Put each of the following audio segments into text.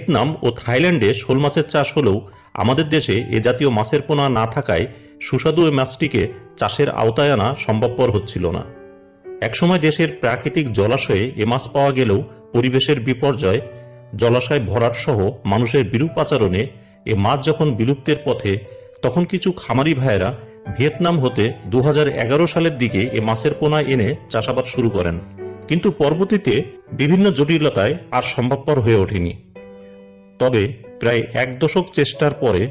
Vietnam ও থাইল্যান্ডে শোল মাছের চাষ হলেও আমাদের দেশে এ জাতীয় মাছের পোনা না থাকায় সুস্বাদু এই মাছটিকে চাষের আওতায় আনা সম্ভবপর হচ্ছিল না। একসময় দেশের প্রাকৃতিক জলাশয়ে এ মাছ পাওয়া গেলেও পরিবেশের বিপর্যয়, জলাশয় ভরাট সহ মানুষের বিরূপ আচরণে এ মাছ যখন বিলুপ্তের পথে, তখন কিছু খামারি ভাইয়েরা ভিয়েতনাম হতে 2011 সালের দিকে এ মাছের পোনা এনে চাষাবাদ শুরু করেন। কিন্তু পরবর্তীতে বিভিন্ন জটিলতায় আর সম্ভবপর হয়ে ওঠেনি। তবে প্রায় 1 দশক চেষ্টার পরে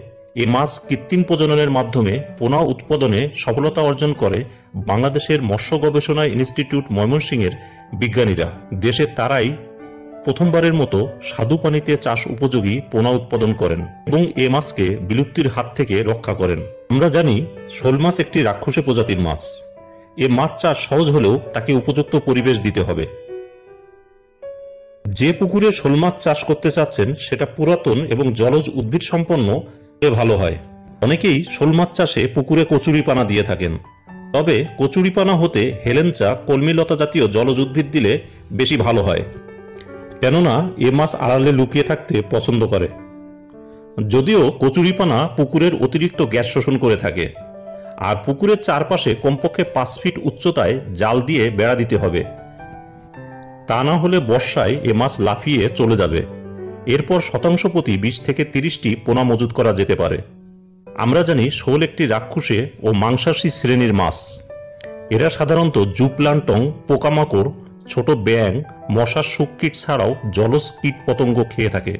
এ মাছ কৃত্রিম প্রজননের মাধ্যমে পোনা উৎপাদনে সফলতা অর্জন করে বাংলাদেশের মৎস্য গবেষণা ইনস্টিটিউট ময়মনসিংহের বিজ্ঞানীরা। দেশে তারাই প্রথমবারের মতো স্বাদু পানিতে চাষ উপযোগী পোনা উৎপাদন করেন এবং এ মাছকে বিলুপ্তির হাত থেকে রক্ষা করেন। আমরা জানি শোল মাছ একটি রাক্ষসী প্রজাতির মাছ। এ মাছ চাষ সহজ হলেও তাকে উপযুক্ত পরিবেশ দিতে হবে। যে পুকুরে শোল মাছ চাষ করতে চাচ্ছেন সেটা পুরাতন এবং জলজ উদ্ভিদ সম্পন্ন ভালো হয়। অনেকেই শোল মাছ চাষে পুকুরে কচুরিপানা দিয়ে থাকেন, তবে কচুরিপানা হতে হেলেঞ্চা, কলমিলতা জাতীয় জলজ উদ্ভিদ দিলে বেশি ভালো হয়, কেননা এ মাছ আড়ালে লুকিয়ে থাকতে পছন্দ করে। যদিও কচুরিপানা পুকুরের অতিরিক্ত গ্যাস শোষণ করে থাকে। আর পুকুরের চারপাশে কমপক্ষে 5 ফিট উচ্চতায় জাল দিয়ে বেড়া দিতে হবে, তা না হলে বর্ষায় এ মাছ লাফিয়ে চলে যাবে। এরপর শতাংশ প্রতি 20 থেকে 30টি পোনা মজুত করা যেতে পারে। আমরা জানি শোল একটি রাক্ষসে ও মাংসাশী শ্রেণীর মাছ। এরা সাধারণত জুপ্লান্টং, পোকামাকড়, ছোট ব্যাঙ, মশার শুক কীট ছাড়াও জলজ কীট পতঙ্গ খেয়ে থাকে।